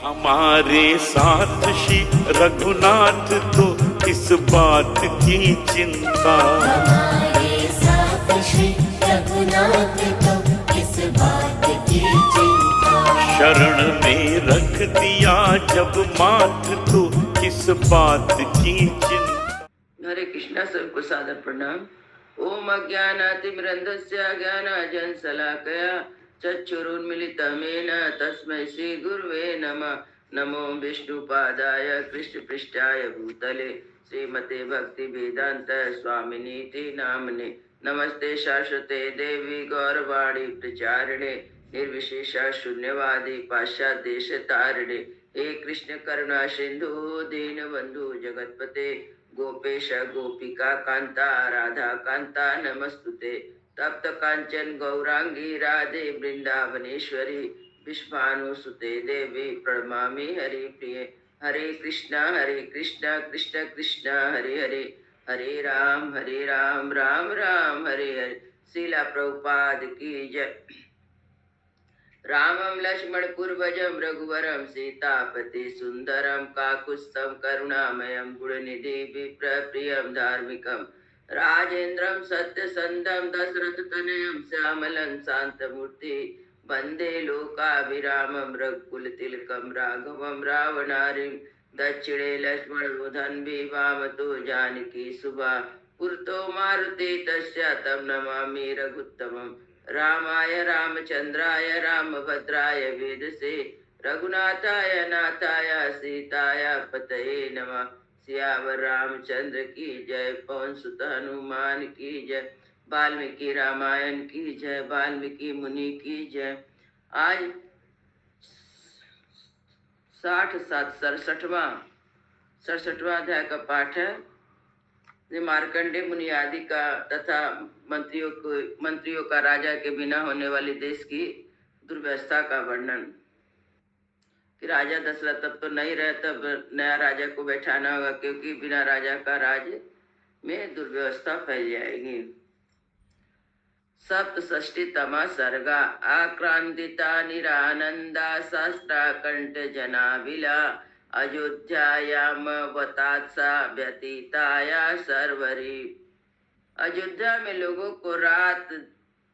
हमारे साथ श्री रघुनाथ तो किस बात की चिंता। हमारे साथ श्री रघुनाथ तो किस बात की चिंता। शरण में रख दिया जब माथ तो किस बात की चिंता। हरे कृष्णा, सबको सादर प्रणाम। ओम अज्ञानातिमिरन्धस्य ज्ञानाञ्जनशलाकया चक्षुरुन्मीलितं तस्मै श्री गुरुवे नमः। नमो विष्णुपादाय कृष्णपृष्ठाय भूतले श्रीमते भक्ति वेदांत स्वामिनीति नामने। नमस्ते शाश्वते देवी गौरवाणी प्रचारिणे निर्विशेष शून्यवादी पाश्चात्य देश तारिणे। हे कृष्ण करुणा सिंधु दीनबंधु जगतपते गोपेश गोपिका कांता राधा कांता नमस्तुते। तप्त कांचन गौरांगी राधे वृंदावनेश्वरी विश्वानुसुते देवी प्रणमामि हरि प्रिय। हरे कृष्णा कृष्ण कृष्ण हरे हरे, हरे राम राम राम हरे हरे। श्रीला प्रभुपाद की जय। रामं लक्ष्मण पूर्वजं रघुवरं सीतापति सुंदरं काकुत्स्थं करुणामयं गुणनिधि विप्रप्रियं धार्मिकं राजेन्द्रं सत्यसंधं दशरथतनयं श्यामलं शान्तमूर्ति वन्दे लोकाभिरामं रघुकुलतिलकं राघवं रावणारिं दक्षिणे लक्ष्मणोधन्वी वामतो जानकी सुभा पुरतो मारुति तस्य तं नमामि रघुत्तमम्। रामाय रामचंद्राय रामभद्राय वेदसे रघुनाथाय नाथाय सीताय पतये नमः। सियावर रामचंद्र की जय, पवन सुत हनुमान की जय, वाल्मीकि रामायण की जय, वाल्मीकि मुनि की जय। आज 67वां अध्याय का पाठ है। मार्कंडे मुनि आदि का तथा मंत्रियों का राजा के बिना होने वाले देश की दुर्व्यवस्था का वर्णन। कि राजा दशरथ तब तो नहीं रहे, तब नया राजा को बैठाना होगा, क्योंकि बिना राजा का राज्य में दुर्व्यवस्था फैल जाएगी। सप्तषष्टितमा सर्गा। आक्रांदिता निरानंदा शास्त्रा कंठ जनाविला अयोध्यायामवतात्सा व्यतीताया सर्वरी। अयोध्या में लोगों को रात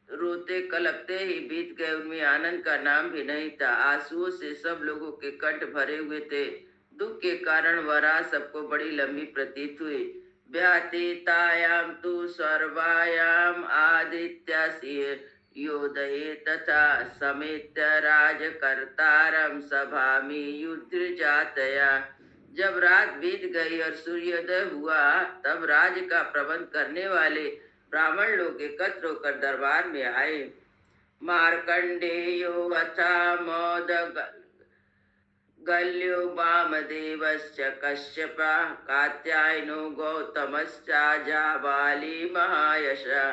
रोते कलपते ही बीत गए, उनमें आनंद का नाम भी नहीं था। आंसुओं से सब लोगों के कंठ भरे हुए थे। दुख के कारण वह रात सबको बड़ी लंबी प्रतीत हुई। व्यतीतायाम तु सर्वायाम आदित्य योदये तथा समेत राजकर्तारम सभामि युद्ध जातया। जब रात बीत गई और सूर्योदय हुआ, तब राज्य का प्रबंध करने वाले ब्राह्मण लोग एकत्र होकर दरबार में आए। मार्कंडेयो अथा मोद गल्यो वामदेवश्च कश्यपा कात्यायनो गौतमश्चाजाबाली महायशा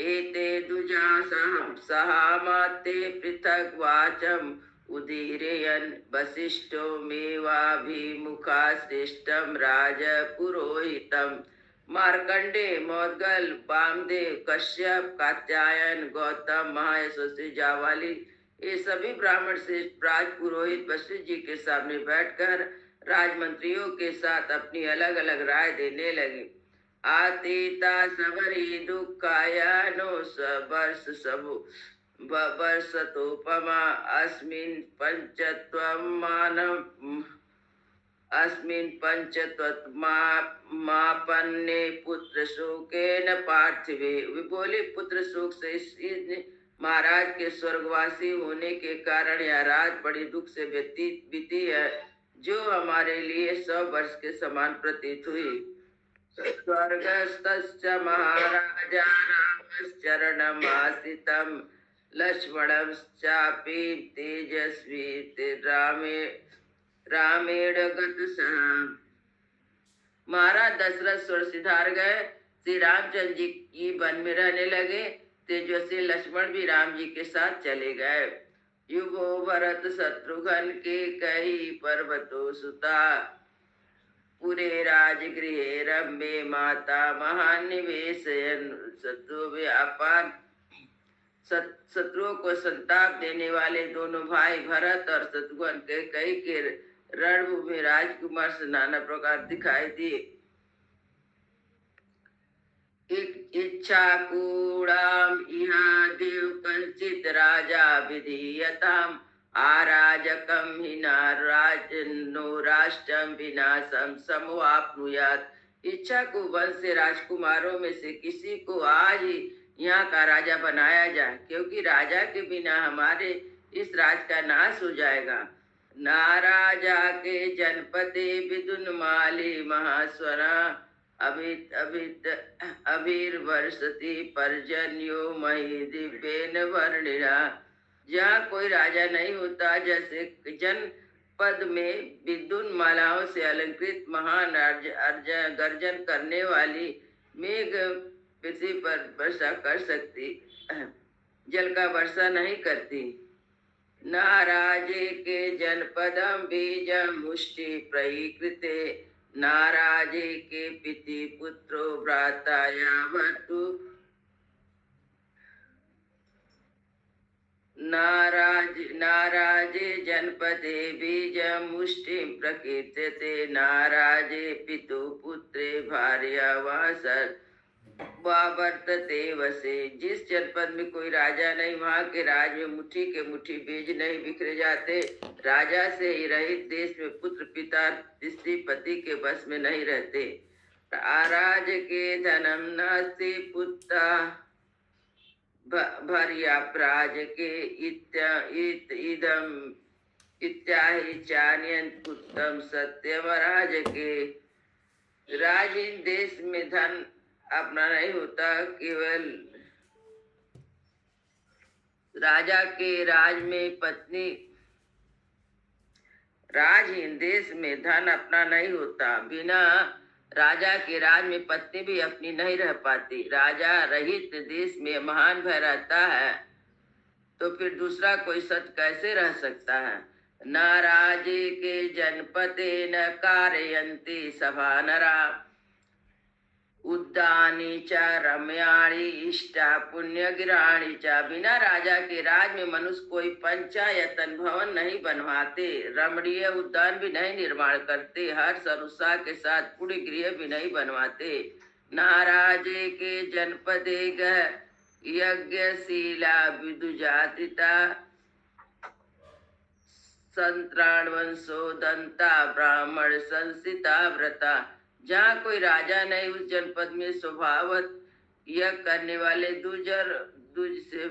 एते दुजा सहामाते पृथक वाचम उदीरयन् वसिष्ठो मेवाभिमुखा श्रेष्ठं राजपुरोहितम्। मार्कंडे, मोदगल, वामदेव, कश्यप, कात्यायन, गौतम, महायशस्वी, जावाली, ये सभी ब्राह्मण से राजपुरोहित वशिष्ठ जी के सामने बैठकर राजमंत्रियों के साथ अपनी अलग अलग राय देने लगे। आतीता सबरी दुखाया नो वर्ष सबो वर्षतोपमा अस्मिन् पंचत्वमापन्ने पुत्र शोकेन पार्थिवे। वे बोले, पुत्र शोक से महाराज के स्वर्गवासी होने के कारण यह रात बड़ी दुख से बीती है, जो हमारे लिए 100 वर्ष के समान प्रतीत हुई। स्वर्गस्थश्च महाराजा रामश्चरणमाश्रितं लक्ष्मणश्चापि तेजस्वी रामेण गतसः। महाराज दशरथ स्वर्ग सिधार गए। श्री रामचंद्र जी वन में रहने लगे। तेजस्वी लक्ष्मण भी राम जी के साथ चले गए। युगो भरत शत्रुघ्न के कई पर्वतो सुता पुरे राजगृहे रम्भे माता महानिवेशयन्। शत्रु व्यापार शत्रुओं को संताप देने वाले दोनों भाई भरत और शत्रुघ्न के कई के रणभूमि राजकुमार से नाना प्रकार दिखाई दिए। इच्छा कूड़ाम इहा देव कंचित राजा विधीयताम आराजकम ही नाराजनो राष्ट्रम विनाशम समवाप्नुयात। इच्छा को वंश से राजकुमारों में से किसी को आज ही यहाँ का राजा बनाया जाए, क्योंकि राजा के बिना हमारे इस राज का नाश हो जाएगा। नाराजा के जनपदे विदुन्माली महास्वरा अभित अभित अभीर वर्षति पर्जन्यो मही दिव्येन वर्णिना। जहाँ कोई राजा नहीं होता, जैसे जनपद में विद्युन मालाओं से अलंकृत महान गर्जन करने वाली मेघ पृथ्वी पर वर्षा कर सकती, जल का वर्षा नहीं करती। नाराजे के जनपदम बीजम मुष्टि प्रहीकृते नाराजे के पिति पुत्रो भ्राता यावतु। नाराजे जनपदे बीजम मुष्टि प्रकीर्त्यते नाराजे पितु पुत्रे भार्या वर्तते वसे। जिस जनपद में कोई राजा नहीं, वहाँ के राज में मुट्ठी के मुट्ठी बीज नहीं बिखरे जाते। राजा से ही रहित देश में पुत्र पिता स्त्री पति के बस में नहीं रहते। आराज के धनम नास्ति पुत्ता भर्या प्राज के इदम इत्याहि चान्यंत उत्तम सत्यम राज के। राजीन देश में धन अपना नहीं होता, केवल राजा के राज में पत्नी। राजहीन देश में धन अपना नहीं होता, बिना राजा के राज में पत्नी भी अपनी नहीं रह पाती। राजा रहित देश में महान भय रहता है, तो फिर दूसरा कोई सत कैसे रह सकता है। नाराजे के जनपदे न कारयन्ति सभा नरा उद्यानी च रम्याणी इष्टा पुण्य गिराणी च। बिना राजा के राज में मनुष्य कोई पंचायतन भवन नहीं बनवाते, रमणीय उद्यान भी नहीं निर्माण करते, हर्ष और उत्साह के साथ पुण्य गृह भी नहीं बनवाते। नाराजे के जनपदे गह यज्ञशीला विदुजातिता संत्राण वंशो दंता ब्राह्मण संसिता व्रता। जहाँ कोई राजा नहीं, उस जनपद में स्वभावत यज्ञ करने वाले दुज से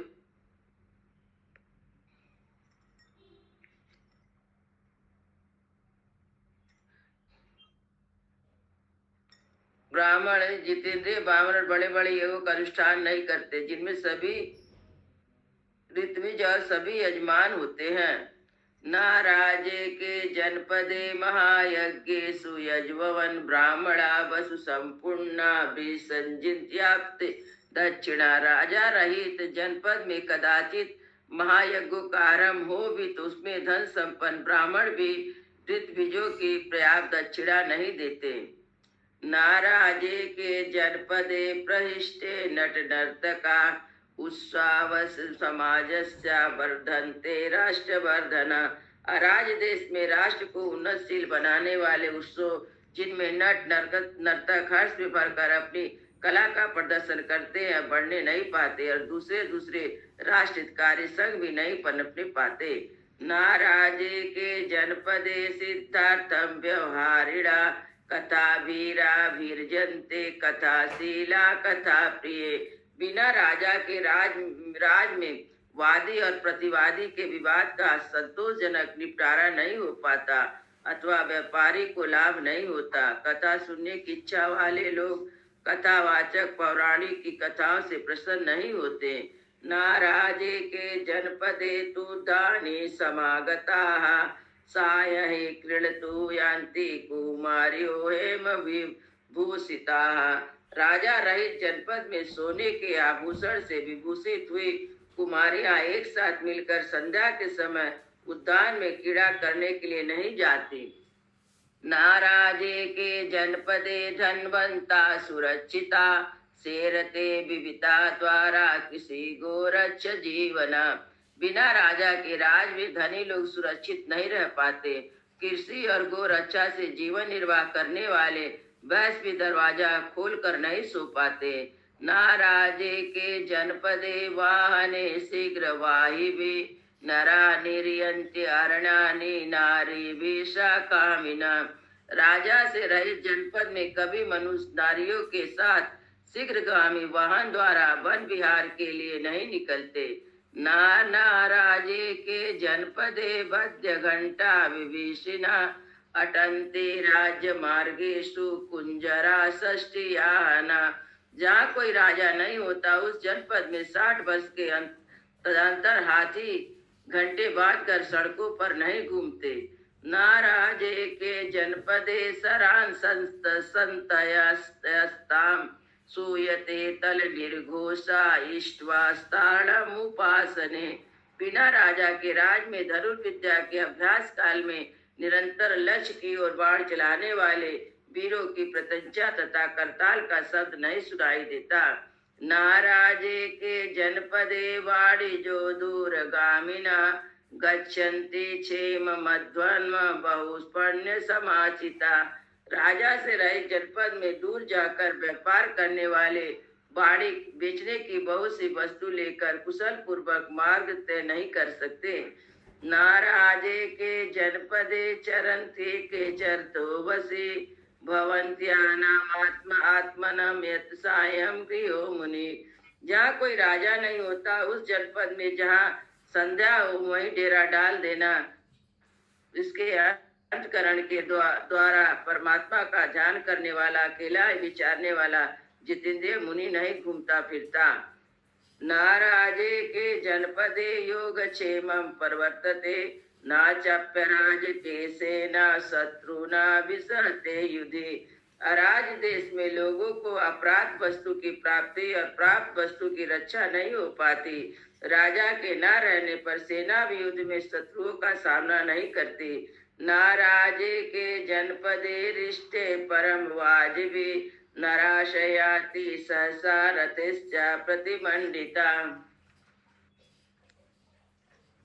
ब्राह्मण जितेंद्रिय ब्राह्मण बड़े बड़े योगों का अनुष्ठान नहीं करते, जिनमें सभी ऋत्विज और सभी यजमान होते हैं। नाराजे के जनपदे महायज्ञेषु यज्ववन ब्राह्मणा वसु संपूर्णा विसंजित्याप्ते दक्षिणा। राजा रहित जनपद में कदाचित महायज्ञों का आरंभ हो भी, तो उसमें धन संपन्न ब्राह्मण भी ऋत्विजों की पर्याप्त दक्षिणा नहीं देते। नाराजे के जनपदे प्रहिष्टे नट नर्तका उत्सावस समाजस्य वर्धन्ते राष्ट्रवर्धना। राज देश में राष्ट्र को उन्नतशील बनाने वाले उत्सव, जिनमें नर्तक हर्ष में भरकर अपनी कला का प्रदर्शन करते हैं, बढ़ने नहीं पाते, और दूसरे राष्ट्र कार्य संघ भी नहीं पनपने पाते। नाराजे के जनपदे सिद्धार्थम व्यवहारिणा कथा वीरा वीरजंते कथाशीला कथा प्रिय। बिना राजा के राज में वादी और प्रतिवादी के विवाद का संतोषजनक निपटारा नहीं हो पाता, अथवा व्यापारी को लाभ नहीं होता। कथा सुनने की इच्छा वाले लोग कथावाचक पौराणिक की कथाओं से प्रसन्न नहीं होते। नाराजे के जनपदे तु दानी समागताः सायहि क्रीडतु यान्ति कुमार्यो हेम विभूषिताः। राजा रहित जनपद में सोने के आभूषण से विभूषित हुई कुमारियां एक साथ मिलकर संध्या के समय उद्यान में क्रीड़ा करने के लिए नहीं जाती। नाराजे के जनपदे धनवंता सुरक्षिता सेरते विविता द्वारा किसी गोरक्ष जीवना। बिना राजा के राज में धनी लोग सुरक्षित नहीं रह पाते। कृषि और गोरक्षा से जीवन निर्वाह करने वाले वैश्य भी दरवाजा खोल कर नहीं सो पाते। ना राजे के जनपदे वाहने शीघ्र वाही भी, नरा निर्यंत्य अरण्यानि नारी भी कामिना। राजा से रहित जनपद में कभी मनुष्य नारियों के साथ शीघ्रगामी वाहन द्वारा वन विहार के लिए नहीं निकलते। ना राजे के जनपदे बद्य घंटा विभीषिणा, अटंते राज्य मार्गेषु कुंजरा षष्टियाना। जहाँ कोई राजा नहीं होता उस जनपद में 60 वर्ष के तदंतर हाथी घंटे बांध कर सड़कों पर नहीं घूमते। ना राजे के जनपदे सरान संत संतयस्ताम, सूयते तल निर्घोषा इष्टवास्ताड़म उपासने। बिना राजा के राज में धनुर्विद्या के अभ्यास काल में निरंतर लक्ष्य की ओर बाण चलाने वाले वीरों की प्रत्यंचा तथा करताल का शब्द नहीं सुनाई देता। ना राजे के जनपदे वाणी जो दूरगामिना, गच्छन्ति क्षेम मध्वन्म बहुस्पर्ण्य समाचिता। राजा से रहित जनपद में दूर जाकर व्यापार करने वाले बाड़ी बेचने की बहुत सी वस्तु लेकर कुशल पूर्वक मार्ग तय नहीं कर सकते। ना राजे के जनपदे चरन्ति के चरतो वसी, भवन्त्यानामात्म आत्मनम यत सायं गृहो मुनि। जहाँ कोई राजा नहीं होता उस जनपद में जहाँ संध्या हो वहीं डेरा डाल देना। इसके अंतकरण के द्वारा परमात्मा का ध्यान करने वाला, अकेला विचारने वाला जितेंद्रिय मुनि नहीं घूमता फिरता। ना राजे के जनपदे योग क्षेमं प्रवर्तते, ना चप्य राज देशे ना शत्रु ना विसहते युधि। अराज देश में लोगों को अपराध वस्तु की प्राप्ति और प्राप्त वस्तु की रक्षा नहीं हो पाती। राजा के न रहने पर सेना भी युद्ध में शत्रुओं का सामना नहीं करती। ना राजे के जनपदे रिष्टे परम वाजिबी, नराशयाति सहसा रतिश्च प्रतिमंडिता।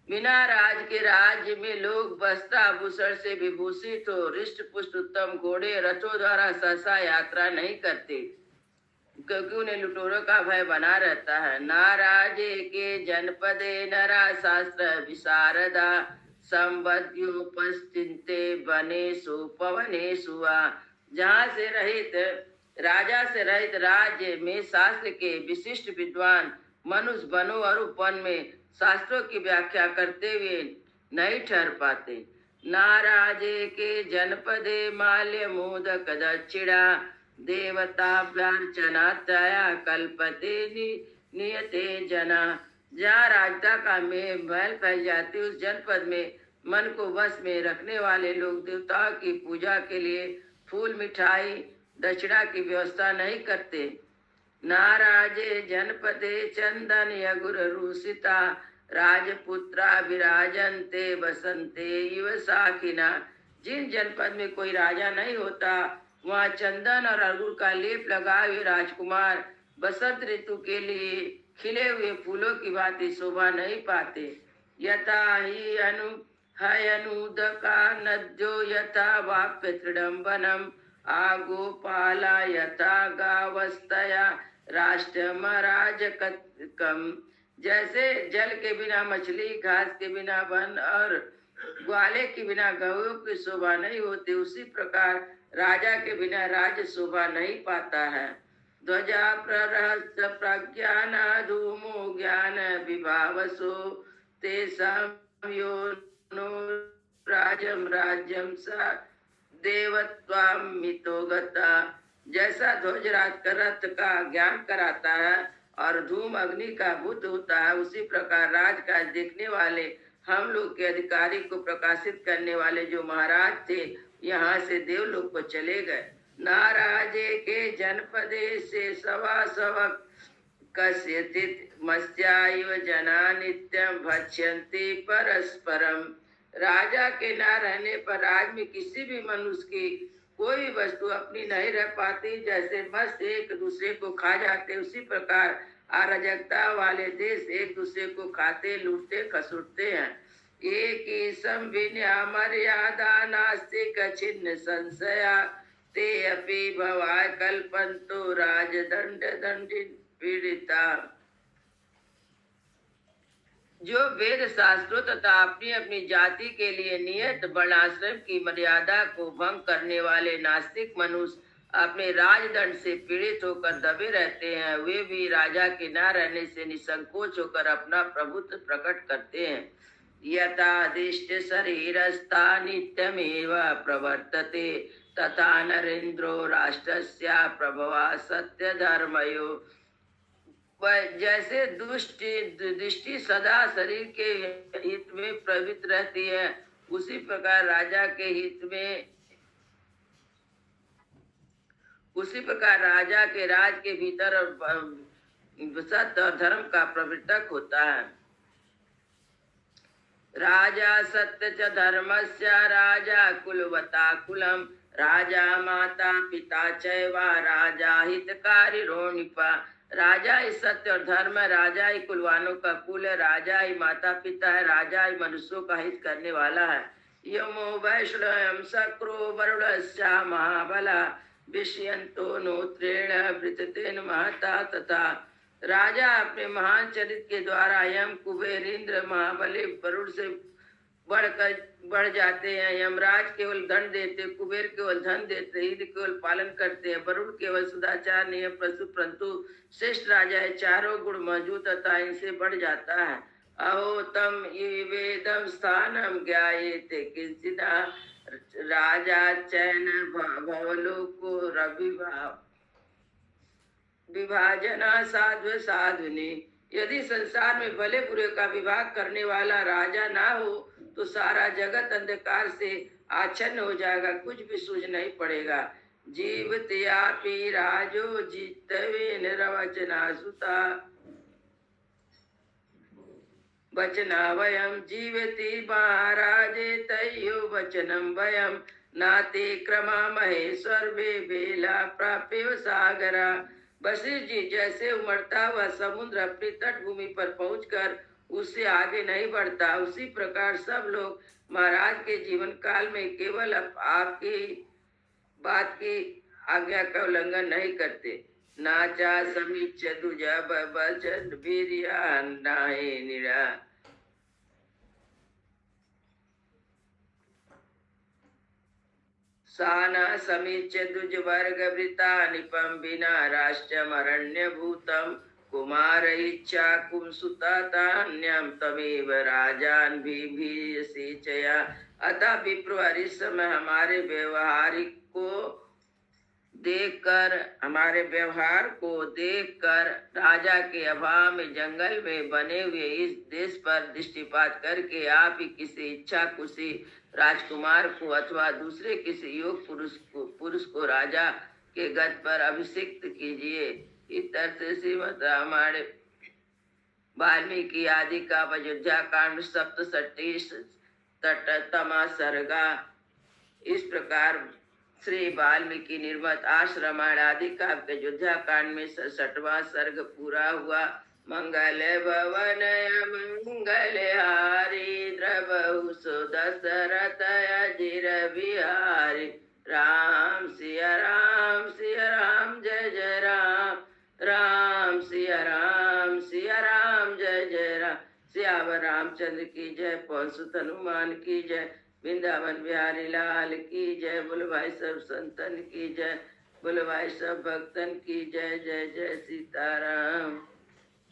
बिना राज के राज्य में लोग वस्त्राभूषण से विभूषित हो रिष्ट पुष्ट उत्तम घोड़े रथों द्वारा सहसा यात्रा नहीं करते, क्योंकि उन्हें लुटेरों का भय बना रहता है। ना राजे के जनपदे नरा शास्त्र विशारदा, संबद्योपस्थिते वनेषु पवनेषु वा। जहाँ से रहित राजा से रहित राज्य में शास्त्र के विशिष्ट विद्वान मनुष्य वनों और उपवन में शास्त्रों की व्याख्या करते हुए नहीं ठहर पाते। ना राजे के जनपदे माल्य मोदक दक्षिणा, देवताभ्यर्चनात्या कल्पते नियते जना। जहाँ राजता का महल फैल जाती उस जनपद में मन को वश में रखने वाले लोग देवताओं की पूजा के लिए फूल मिठाई दक्षिणा की व्यवस्था नहीं करते। ना राजे जनपदे चंदन यगुर रूसिता, राजपुत्रा विराजन्ते बसंते इव साखिना। जिन जनपद में कोई राजा नहीं होता वहाँ चंदन और अर्गुल का लेप लगाए हुए राजकुमार बसंत ऋतु के लिए खिले हुए फूलों की भांति शोभा नहीं पाते। यथा ही अनुदका नद्यो यथा वाप्य तृडम्बनम, आगोपाला यथा गावस्तया राष्ट्रमराजकम। जैसे जल के बिना मछली, घास के बिना वन और ग्वाले के बिना गौओं की शोभा नहीं होती, उसी प्रकार राजा के बिना राज्य शोभा नहीं पाता है। ध्वजा प्रहस्य प्रज्ञान धूमो ज्ञान विभावसो, तेषां यो नो राजम राज्यम सा देवत्वाम मितो गता। जैसा ध्वज रात का रथ का ज्ञान कराता है और धूम अग्नि का भूत होता है, उसी प्रकार राजकाज देखने वाले हम लोग के अधिकारी को प्रकाशित करने वाले जो महाराज थे यहाँ से देवलोक को चले गए। ना राजे के जनपदे से सवा सवक कस्यचित मत्स्याइव जना नित्यम भक्ष्यन्ति परस्परम। राजा के ना रहने पर राज में किसी भी मनुष्य की कोई भी वस्तु अपनी नहीं रह पाती। जैसे मत्स्य एक दूसरे को खा जाते, उसी प्रकार अराजकता वाले देश एक दूसरे को खाते, लूटते, खसुटते हैं। एक ही संविन्या मर्यादा नास्ति कछिन्न संशया, ते अपि भवाय कल्पन्तो राजदंड दंडित पीड़िता। जो वेद शास्त्रों तथा अपनी अपनी जाति के लिए नियत वर्णाश्रम की मर्यादा को भंग करने वाले नास्तिक मनुष्य अपने राजदंड से पीड़ित होकर दबे रहते हैं, वे भी राजा के न रहने से निसंकोच होकर अपना प्रभुत्व प्रकट करते हैं। यथादिष्ट शरीरस्था नित्यमेव प्रवर्तते, तथा नरेंद्रो राष्ट्रस्य प्रभवा सत्य धर्मयो। जैसे दृष्टि सदा शरीर के हित में प्रवृत्त रहती है, उसी प्रकार राजा के हित में, उसी प्रकार राजा के राज के भीतर सत्य और धर्म का प्रवर्तक होता है। राजा सत्य च धर्मस्य राजा कुलवता कुलम, राजा माता पिता चैवा राजा हितकारिणो नृपा। राजा ही सत्य और धर्म है, राजा ही कुलवानों का कुल है, राजा ही माता पिता है, राजा ही मनुष्यों का हित करने वाला है। यमो वैष्णव सक्रो वरुणस्या महाबला, विषयंतो नोत्रेण वृततेन महता। तथा राजा अपने महान चरित्र के द्वारा यम कुबेर इंद्र महाबली वरुण से बढ़ जाते हैं। यमराज केवल दंड देते, कुबेर केवल धन देते, इंद्र केवल पालन करते हैं, वरुण केवल सदाचार नियम पशु, परंतु श्रेष्ठ राजा है चारों गुण मौजूद तथा इनसे बढ़ जाता है। अहो तम वेदम स्थानम ज्ञायते किंचिदा, राजा चैन भवलोको रविभाव विभाजना साधु साधुनी। यदि संसार में भले बुरे का विभाग करने वाला राजा ना हो तो सारा जगत अंधकार से आच्छन्न हो जाएगा, कुछ भी सूझ नहीं पड़ेगा। जीवत्यापि राजो जितवेन रवचना सुता, वचना वयम जीवति महाराजे तयो वचनम वयम, नाते क्रमा महेश्वर बेला प्राप्य सागरा। वशिष्ठ जी जैसे उमड़ता हुआ समुद्र अपनी तट भूमि पर पहुंचकर उससे आगे नहीं बढ़ता, उसी प्रकार सब लोग महाराज के जीवन काल में केवल आपकी बात की आज्ञा का उल्लंघन नहीं करते। नाचा समीच दुजा बचन वीर्या नाहे निरा। साना समीच दुज वर्ग वृता निपम बिना राष्ट्रमरण्य भूतम, कुमार इच्छा कुमसुता तान्यम तमेव राजान भी सींचया। अतः विप्रो इस समय हमारे व्यवहार को देखकर राजा के अभाव में जंगल में बने हुए इस देश पर दृष्टिपात करके आप ही किसी इच्छा कुशी राजकुमार को अथवा दूसरे किसी योग पुरुष को राजा के गद पर अभिषिक्त कीजिए। इस तरह से श्रीमद रामायण वाल्मीकि आदि का अयोध्या कांड 67तमा सर्गा। इस प्रकार श्री वाल्मीकि निर्मत आश्रमायण आदि का अयोध्या कांड में 67वां सर्ग पूरा हुआ। मंगल भवन मंगल हारी, द्रवहु दशरथ अजिर बिहारी। राम सिया राम जय जय राम, राम सिया राम जय जय राम। सियावर रामचंद्र की जय, पवन सुत हनुमान की जय, वृंदावन बिहारी लाल की जय। बोलो भाई सब संतन की जय, बोलो भाई सब भक्तन की जय। जय जय सीताराम।